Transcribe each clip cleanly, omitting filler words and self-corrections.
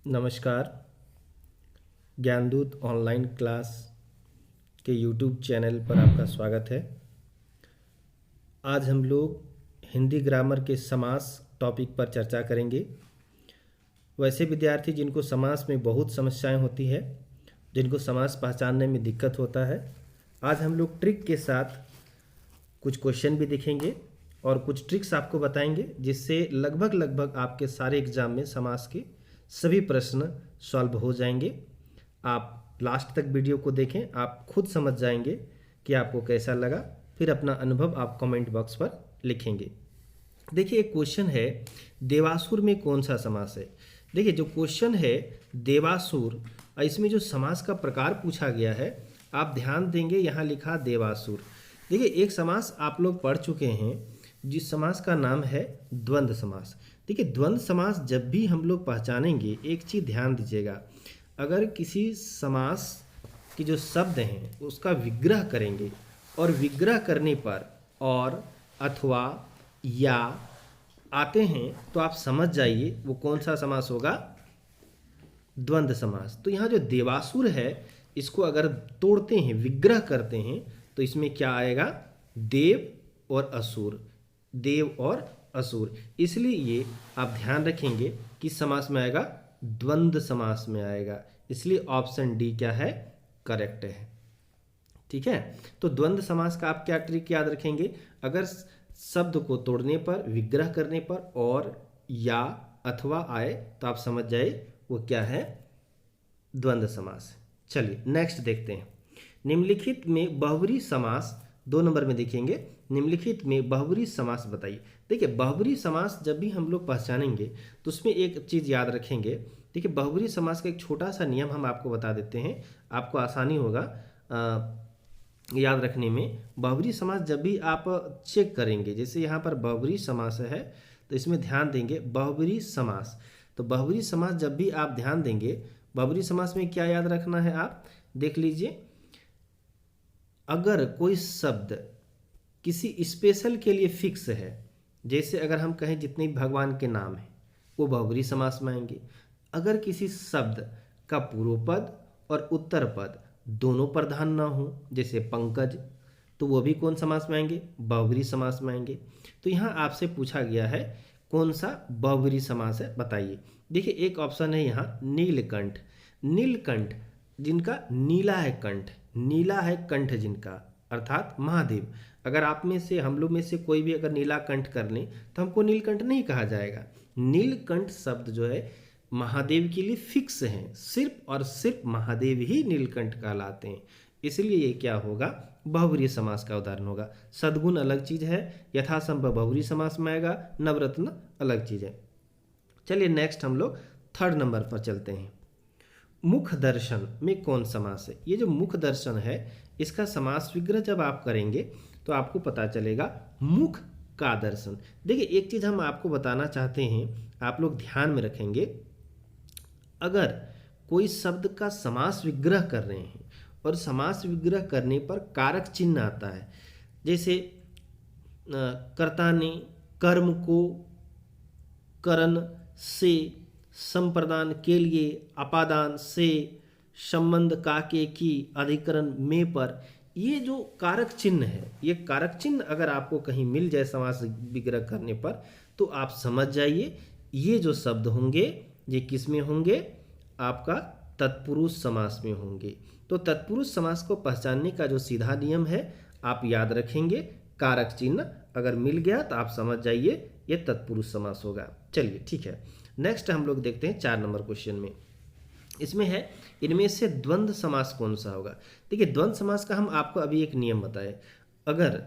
नमस्कार। Gyandoot online class के YouTube channel पर आपका स्वागत है। आज हम लोग हिंदी ग्रामर के समास टॉपिक पर चर्चा करेंगे। वैसे विद्यार्थी जिनको समास में बहुत समस्याएं होती है, जिनको समास पहचानने में दिक्कत होता है, आज हम लोग ट्रिक के साथ कुछ क्वेश्चन भी देखेंगे और कुछ ट्रिक्स आपको बताएंगे, जिससे लगभग आपके सारे एग्जाम में समास के सभी प्रश्न सॉल्व हो जाएंगे। आप लास्ट तक वीडियो को देखें, आप खुद समझ जाएंगे कि आपको कैसा लगा। फिर अपना अनुभव आप कमेंट बॉक्स पर लिखेंगे। देखिए, एक क्वेश्चन है, देवासुर में कौन सा समास है। देखिए, जो क्वेश्चन है देवासुर, इसमें जो समास का प्रकार पूछा गया है, आप ध्यान देंगे, यहाँ लिखा देवासुर। देखिए, एक समास आप लोग पढ़ चुके हैं, जिस समास का नाम है द्वंद्व समास। देखिए, द्वंद्व समास जब भी हम लोग पहचानेंगे, एक चीज़ ध्यान दीजिएगा, अगर किसी समास की जो शब्द हैं उसका विग्रह करेंगे और विग्रह करने पर और अथवा या आते हैं, तो आप समझ जाइए वो कौन सा समास होगा, द्वंद्व समास। तो यहाँ जो देवासुर है, इसको अगर तोड़ते हैं, विग्रह करते हैं, तो इसमें क्या आएगा, देव और असुर, देव और असुर। इसलिए ये आप ध्यान रखेंगे कि समास में आएगा, द्वंद्व समास में आएगा। इसलिए ऑप्शन डी क्या है, करेक्ट है। ठीक है, तो द्वंद्व समास का आप क्या ट्रिक याद रखेंगे, अगर शब्द को तोड़ने पर, विग्रह करने पर और या अथवा आए, तो आप समझ जाए वो क्या है, द्वंद्व समास। चलिए नेक्स्ट देखते हैं। निम्नलिखित में बहुब्री समास, 2 नंबर में देखेंगे, निम्नलिखित में बहुब्री समास बताइए। देखिए, बहुब्री समास जब भी हम लोग पहचानेंगे तो उसमें एक चीज़ याद रखेंगे। देखिए, बहुब्री समास का एक छोटा सा नियम हम आपको बता देते हैं, आपको आसानी होगा याद रखने में। बहुब्री समास जब भी आप चेक करेंगे, जैसे यहाँ पर बहुब्री समास है, तो इसमें ध्यान देंगे बहुब्री समास। तो बहुब्री समास जब भी आप ध्यान देंगे, बहुब्री समास में क्या याद रखना है, आप देख लीजिए, अगर कोई शब्द किसी स्पेशल के लिए फिक्स है, जैसे अगर हम कहें जितने भी भगवान के नाम हैं, वो बहुब्री समास में आएंगे। अगर किसी शब्द का पूर्व पद और उत्तर पद दोनों प्रधान ना हो, जैसे पंकज, तो वो भी कौन समास में आएंगे, बहुब्री समास में आएंगे। तो यहाँ आपसे पूछा गया है कौन सा बहुब्री समास है, बताइए। देखिए, एक ऑप्शन है यहाँ नीलकंठ। नीलकंठ जिनका नीला है कंठ, नीला है कंठ जिनका, अर्थात महादेव। अगर आप में से, हम लोग में से कोई भी अगर नीला कंठ कर लें, तो हमको नीलकंठ नहीं कहा जाएगा। नीलकंठ शब्द जो है महादेव के लिए फिक्स हैं, सिर्फ और सिर्फ महादेव ही नीलकंठ कहलाते हैं। इसलिए ये क्या होगा, बहुब्री समास का उदाहरण होगा। सद्गुण अलग चीज है, यथासंभव बहुब्री समास में आएगा, नवरत्न अलग चीज है। चलिए नेक्स्ट हम लोग 3rd नंबर पर चलते हैं। मुख दर्शन में कौन समास है। ये जो मुख दर्शन है, इसका समास विग्रह जब आप करेंगे तो आपको पता चलेगा मुख का दर्शन। देखिए, एक चीज हम आपको बताना चाहते हैं, आप लोग ध्यान में रखेंगे, अगर कोई शब्द का समास विग्रह कर रहे हैं और समास विग्रह करने पर कारक चिन्ह आता है, जैसे कर्ता ने कर्म को करण से, संप्रदान के लिए, अपादान से, संबंध काके की, अधिकरण में पर, ये जो कारक चिन्ह है, ये कारक चिन्ह अगर आपको कहीं मिल जाए समास विग्रह करने पर, तो आप समझ जाइए ये जो शब्द होंगे ये किस में होंगे, आपका तत्पुरुष समास में होंगे। तो तत्पुरुष समास को पहचानने का जो सीधा नियम है, आप याद रखेंगे, कारक चिन्ह अगर मिल गया तो आप समझ जाइए ये तत्पुरुष समास होगा। चलिए ठीक है, नेक्स्ट हम लोग देखते हैं 4 नंबर क्वेश्चन में। इसमें है, इनमें से द्वंद्व समास कौन सा होगा। देखिए, द्वंद्व समास का हम आपको अभी एक नियम बताए, अगर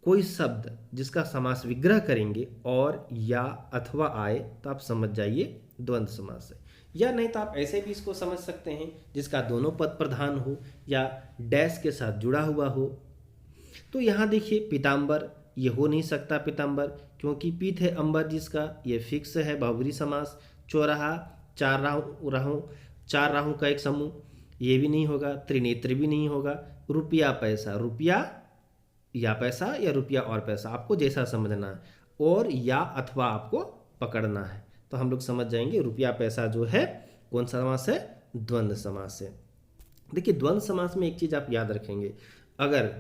कोई शब्द जिसका समास विग्रह करेंगे और या अथवा आए, तो आप समझ जाइए द्वंद्व समास है। या नहीं तो आप ऐसे भी इसको समझ सकते हैं, जिसका दोनों पद प्रधान हो या डैश के साथ जुड़ा हुआ हो। तो यहाँ देखिए, पीताम्बर, ये हो नहीं सकता पीताम्बर, क्योंकि पीत है अंबर जिसका, ये फिक्स है, बहुब्री समास। चौराहा, चार राहु का एक समूह, ये भी नहीं होगा। त्रिनेत्र भी नहीं होगा। रुपया पैसा, रुपया या पैसा या रुपया और पैसा, आपको जैसा समझना है, और या अथवा आपको पकड़ना है। तो हम लोग समझ जाएंगे रुपया पैसा जो है कौन सा समास है, द्वंद्व समास है। देखिए द्वंद्व समास में एक चीज आप याद रखेंगे, अगर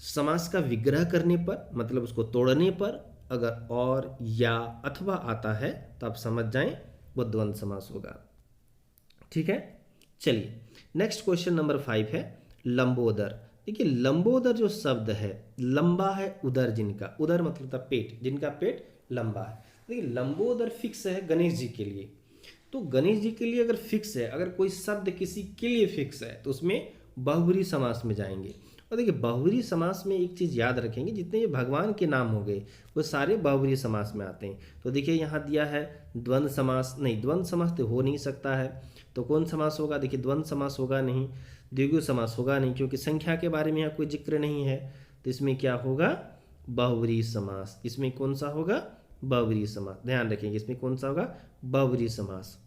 समास का विग्रह करने पर मतलब उसको तोड़ने पर अगर और या अथवा आता है तो आप समझ जाएं वो द्वंद्व समास होगा। ठीक है, चलिए नेक्स्ट क्वेश्चन नंबर 5 है लंबोदर। देखिए लंबोदर जो शब्द है, लंबा है उदर जिनका, उदर मतलब था पेट, जिनका पेट लंबा है। देखिए लंबोदर फिक्स है गणेश जी के लिए, तो गणेश जी के लिए अगर फिक्स है, अगर कोई शब्द किसी के लिए फिक्स है तो उसमें बहुब्रीहि समास में जाएंगे। और देखिए बहुब्रीहि समास में एक चीज़ याद रखेंगे, जितने ये भगवान के नाम हो गए वो सारे बहुब्रीहि समास में आते हैं। तो देखिए यहाँ दिया है द्वंद्व समास, नहीं द्वंद्व समास तो हो नहीं सकता है, तो कौन समास होगा, देखिए द्वंद्व समास होगा नहीं, द्विगु समास होगा नहीं, क्योंकि संख्या के बारे में यहाँ कोई जिक्र नहीं है। तो इसमें क्या होगा, बहुब्रीहि समास। इसमें कौन सा होगा, बहुब्रीहि समास। ध्यान रखेंगे इसमें कौन सा होगा, बहुब्रीहि समास।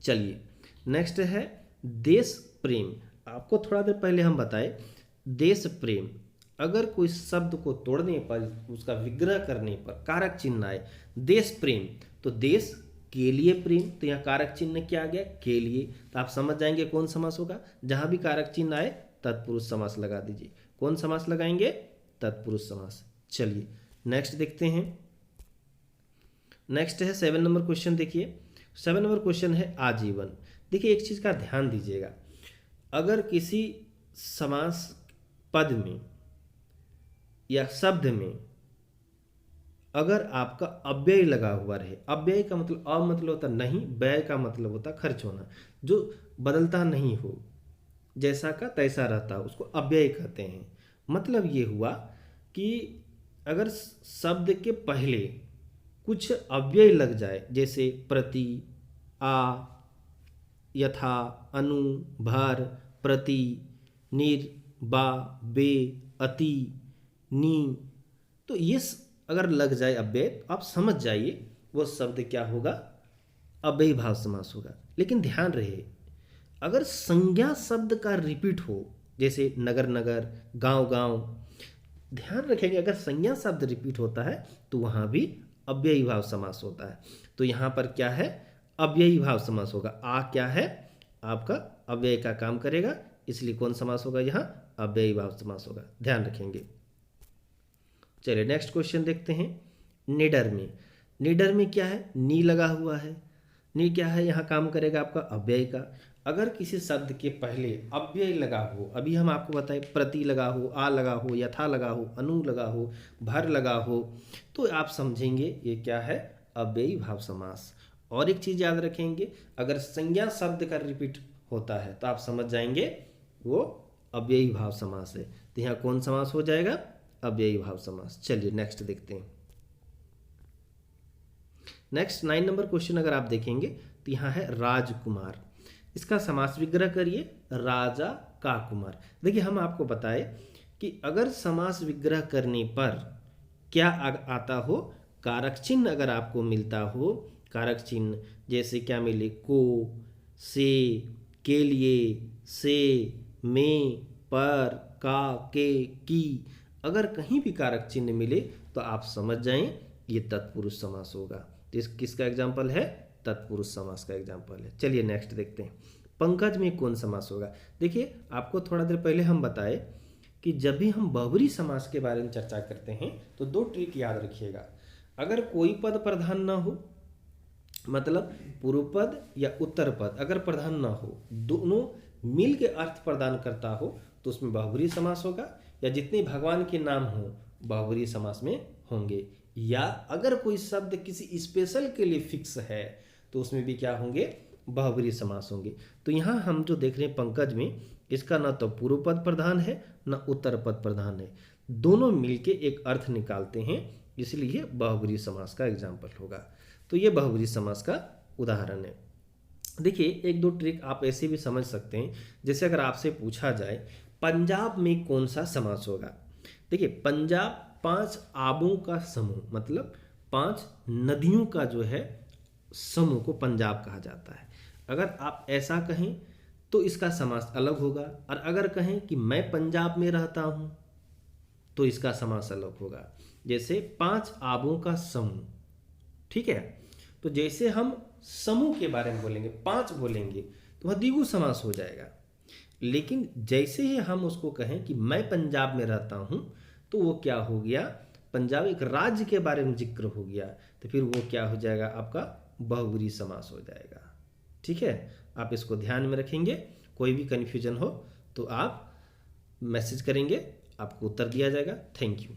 चलिए नेक्स्ट है देश प्रेम। आपको थोड़ा देर पहले हम बताए देश प्रेम, अगर कोई शब्द को तोड़ने पर उसका विग्रह करने पर कारक चिन्ह आए, देश प्रेम तो देश के लिए प्रेम, तो यहाँ कारक चिन्ह क्या आ गया, के लिए, तो आप समझ जाएंगे कौन समास होगा। जहां भी कारक चिन्ह आए तत्पुरुष समास लगा दीजिए। कौन समास लगाएंगे, तत्पुरुष समास। चलिए नेक्स्ट देखते हैं, नेक्स्ट है 7 नंबर क्वेश्चन। देखिए 7 नंबर क्वेश्चन है आजीवन। देखिए एक चीज का ध्यान दीजिएगा, अगर किसी समास पद में या शब्द में अगर आपका अव्यय लगा हुआ रहे, अव्यय का मतलब अ मतलब होता नहीं, व्यय का मतलब होता खर्च होना, जो बदलता नहीं हो, जैसा का तैसा रहता, उसको अव्यय कहते हैं। मतलब ये हुआ कि अगर शब्द के पहले कुछ अव्यय लग जाए, जैसे प्रति, आ, यथा, अनु, भर, प्रति, निर, बा, बे, अति, नी, तो ये अगर लग जाए अव्यय तो आप समझ जाइए वो शब्द क्या होगा, अव्ययी भाव समास होगा। लेकिन ध्यान रहे अगर संज्ञा शब्द का रिपीट हो, जैसे नगर नगर, गांव गांव, ध्यान रखेंगे अगर संज्ञा शब्द रिपीट होता है तो वहां भी अव्ययी भाव समास होता है। तो यहाँ पर क्या है, अव्ययी भाव समास होगा। आ क्या है, आपका अव्यय का काम करेगा, इसलिए कौन समास होगा, यहाँ अव्ययी भाव समास होगा। ध्यान रखेंगे। चलिए नेक्स्ट क्वेश्चन देखते हैं निडर में। निडर में क्या है, नी लगा हुआ है, नी क्या है, यहाँ काम करेगा आपका अव्यय का। अगर किसी शब्द के पहले अव्यय लगा हो, अभी हम आपको बताएं प्रति लगा हो, आ लगा हो, यथा लगा हो, अनु लगा हो, भर लगा हो, तो आप समझेंगे ये क्या है, अव्ययी भाव समास। और एक चीज याद रखेंगे, अगर संज्ञा शब्द का रिपीट होता है तो आप समझ जाएंगे वो अव्ययी भाव समास है। तो यहाँ कौन समास हो जाएगा, अव्ययी भाव समास। चलिए नेक्स्ट देखते हैं। नेक्स्ट 9 नंबर क्वेश्चन अगर आप देखेंगे तो यहाँ है राजकुमार। इसका समास विग्रह करिए, राजा का कुमार। देखिए हम आपको बताए कि अगर समास विग्रह करने पर क्या आता हो, कारक चिन्ह अगर आपको मिलता हो, कारक चिन्ह जैसे क्या मिले, को, से, के लिए, से, में, पर, का, के, की, अगर कहीं भी कारक चिन्ह मिले तो आप समझ जाएं ये तत्पुरुष समास होगा। तो इस किसका एग्जाम्पल है, तत्पुरुष समास का एग्जाम्पल है। चलिए नेक्स्ट देखते हैं पंकज में कौन समास होगा। देखिए आपको थोड़ा देर पहले हम बताए कि जब भी हम बहुब्रीहि समास के बारे में चर्चा करते हैं तो 2 ट्रिक याद रखिएगा। अगर कोई पद प्रधान ना हो, मतलब पूर्व पद या उत्तर पद अगर प्रधान ना हो, दोनों मिल के अर्थ प्रदान करता हो तो उसमें बहुब्रीहि समास होगा, या जितने भगवान के नाम हो बहुब्रीहि समास में होंगे। या अगर कोई शब्द किसी स्पेशल के लिए फिक्स है तो उसमें भी क्या होंगे, बहुब्रीहि समास होंगे। तो यहाँ हम जो देख रहे हैं पंकज में, इसका ना तो पूर्व पद प्रधान है ना उत्तर पद प्रधान है, दोनों मिलके एक अर्थ निकालते हैं, इसलिए बहुब्रीहि समास का एग्जाम्पल होगा। तो ये बहुब्रीहि समास का उदाहरण है। देखिए 1-2 ट्रिक आप ऐसे भी समझ सकते हैं, जैसे अगर आपसे पूछा जाए पंजाब में कौन सा समास होगा। देखिए पंजाब 5 आबों का समूह, मतलब 5 नदियों का जो है समूह को पंजाब कहा जाता है। अगर आप ऐसा कहें तो इसका समास अलग होगा, और अगर कहें कि मैं पंजाब में रहता हूं तो इसका समास अलग होगा। जैसे 5 आबों का समूह, ठीक है, तो जैसे हम समूह के बारे में बोलेंगे, 5 बोलेंगे, तो वह द्विगु समास हो जाएगा। लेकिन जैसे ही हम उसको कहें कि मैं पंजाब में रहता हूँ, तो वो क्या हो गया, पंजाब एक राज्य के बारे में जिक्र हो गया, तो फिर वो क्या हो जाएगा, आपका बहुब्रीहि समास हो जाएगा। ठीक है, आप इसको ध्यान में रखेंगे। कोई भी कन्फ्यूजन हो तो आप मैसेज करेंगे, आपको उत्तर दिया जाएगा। Thank you.